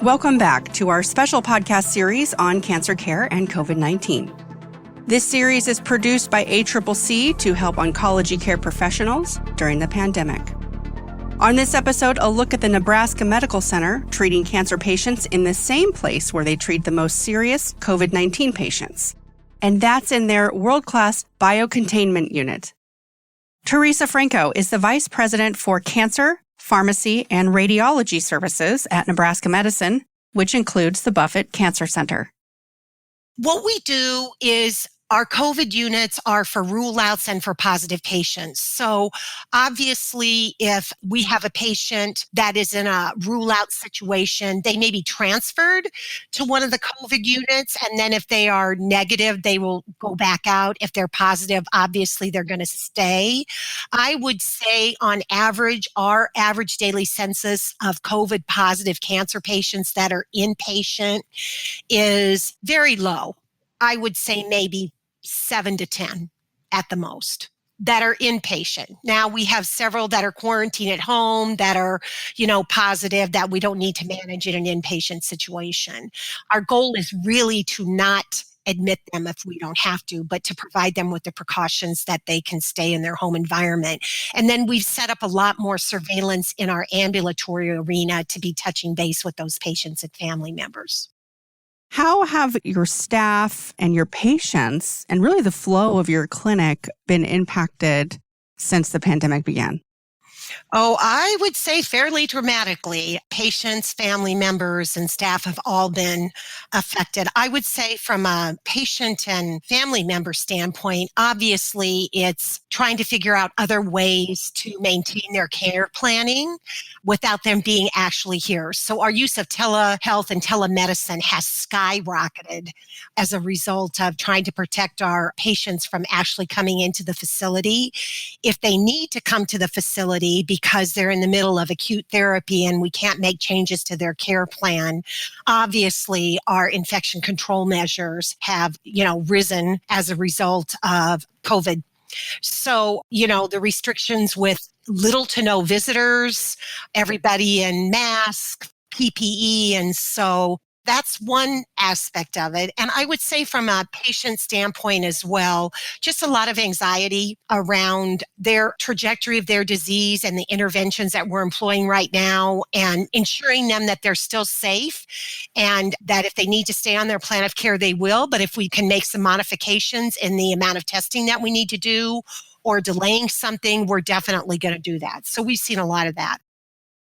Welcome back to our special podcast series on cancer care and COVID-19. This series is produced by ACCC to help oncology care professionals during the pandemic. On this episode, a look at the Nebraska Medical Center treating cancer patients in the same place where they treat the most serious COVID-19 patients. And that's in their world-class Biocontainment Unit. Theresa Franco is the Vice President for Cancer, Pharmacy, and Radiology Services at Nebraska Medicine, which includes the Buffett Cancer Center. What we do is our COVID units are for rule-outs and for positive patients. So obviously, if we have a patient that is in a rule-out situation, they may be transferred to one of the COVID units. And then if they are negative, they will go back out. If they're positive, obviously, they're going to stay. I would say on average, our average daily census of COVID positive cancer patients that are inpatient is very low. I would say maybe 7 to 10 at the most that are inpatient. Now we have several that are quarantined at home that are, positive that we don't need to manage in an inpatient situation. Our goal is really to not admit them if we don't have to, but to provide them with the precautions that they can stay in their home environment. And then we've set up a lot more surveillance in our ambulatory arena to be touching base with those patients and family members. How have your staff and your patients and really the flow of your clinic been impacted since the pandemic began? Oh, I would say fairly dramatically. Patients, family members, and staff have all been affected. I would say from a patient and family member standpoint, obviously it's trying to figure out other ways to maintain their care planning without them being actually here. So our use of telehealth and telemedicine has skyrocketed as a result of trying to protect our patients from actually coming into the facility. If they need to come to the facility because they're in the middle of acute therapy and we can't make changes to their care plan, obviously our infection control measures have, risen as a result of COVID. So, the restrictions with little to no visitors, everybody in mask, PPE, and so that's one aspect of it. And I would say from a patient standpoint as well, just a lot of anxiety around their trajectory of their disease and the interventions that we're employing right now and ensuring them that they're still safe and that if they need to stay on their plan of care, they will. But if we can make some modifications in the amount of testing that we need to do or delaying something, we're definitely going to do that. So we've seen a lot of that.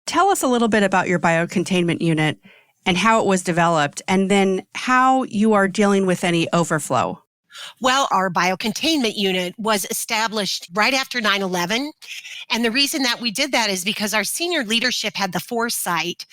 Tell us a little bit about your biocontainment unit and how it was developed, and then how you are dealing with any overflow. Well, our biocontainment unit was established right after 9/11. And the reason that we did that is because our senior leadership had the foresight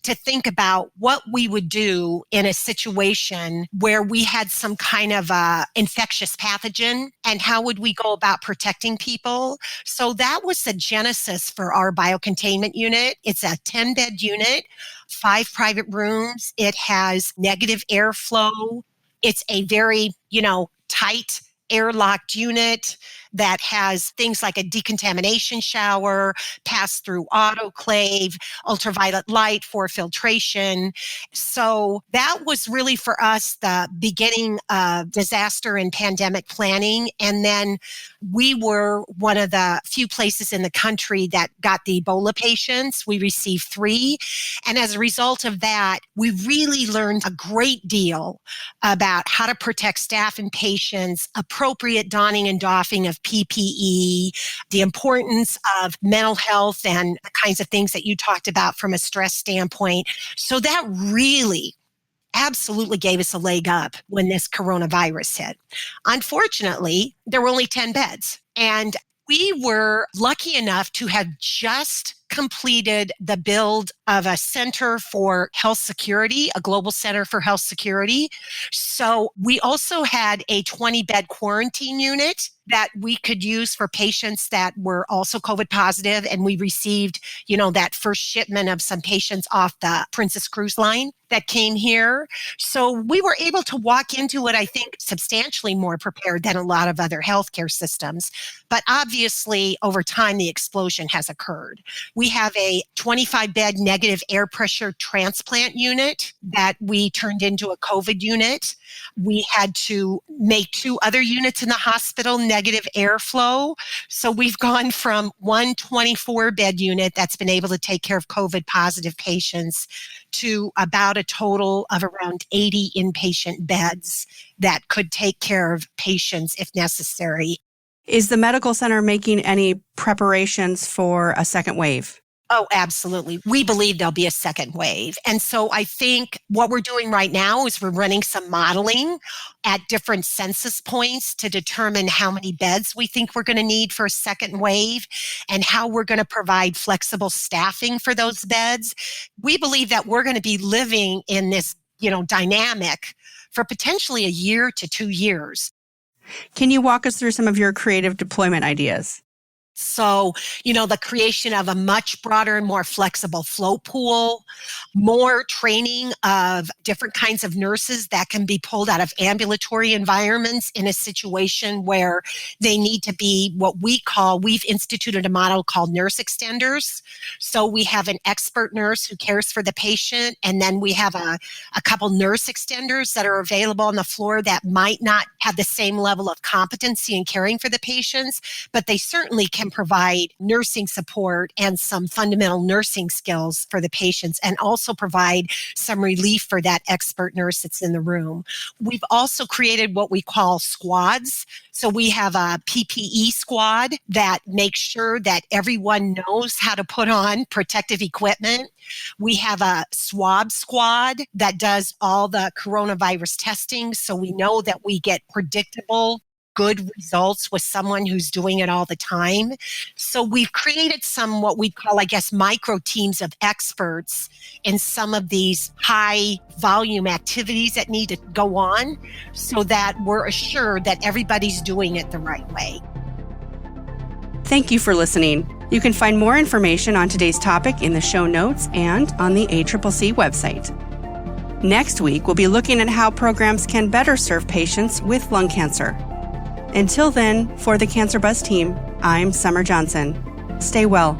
to think about what we would do in a situation where we had some kind of infectious pathogen and how would we go about protecting people. So that was the genesis for our biocontainment unit. It's a 10-bed unit, 5 private rooms. It has negative airflow. It's a very, tight airlocked unit that has things like a decontamination shower, pass-through autoclave, ultraviolet light for filtration. So that was really for us the beginning of disaster and pandemic planning. And then we were one of the few places in the country that got the Ebola patients. We received 3. And as a result of that, we really learned a great deal about how to protect staff and patients, appropriate donning and doffing of PPE, the importance of mental health and the kinds of things that you talked about from a stress standpoint. So that really absolutely gave us a leg up when this coronavirus hit. Unfortunately, there were only 10 beds. And we were lucky enough to have just completed the build of a center for health security, a global center for health security. So we also had a 20-bed quarantine unit that we could use for patients that were also COVID positive. And we received, that first shipment of some patients off the Princess Cruise Line that came here. So we were able to walk into it, I think, substantially more prepared than a lot of other healthcare systems. But obviously, over time, the explosion has occurred. We have a 25-bed negative air pressure transplant unit that we turned into a COVID unit. We had to make 2 other units in the hospital negative airflow. So we've gone from one 24-bed unit that's been able to take care of COVID positive patients to about a total of around 80 inpatient beds that could take care of patients if necessary. Is the medical center making any preparations for a second wave? Oh, absolutely. We believe there'll be a second wave. And so I think what we're doing right now is we're running some modeling at different census points to determine how many beds we think we're going to need for a second wave and how we're going to provide flexible staffing for those beds. We believe that we're going to be living in this, dynamic for potentially a year to 2 years. Can you walk us through some of your creative deployment ideas? So, the creation of a much broader and more flexible float pool, more training of different kinds of nurses that can be pulled out of ambulatory environments in a situation where they need to be we've instituted a model called nurse extenders. So we have an expert nurse who cares for the patient, and then we have a couple nurse extenders that are available on the floor that might not have the same level of competency in caring for the patients, but they certainly can provide nursing support and some fundamental nursing skills for the patients and also provide some relief for that expert nurse that's in the room. We've also created what we call squads. So we have a PPE squad that makes sure that everyone knows how to put on protective equipment. We have a swab squad that does all the coronavirus testing, so we know that we get predictable good results with someone who's doing it all the time. So we've created some what we call, micro teams of experts in some of these high volume activities that need to go on so that we're assured that everybody's doing it the right way. Thank you for listening. You can find more information on today's topic in the show notes and on the ACCC website. Next week, we'll be looking at how programs can better serve patients with lung cancer. Until then, for the Cancer Buzz team, I'm Summer Johnson. Stay well.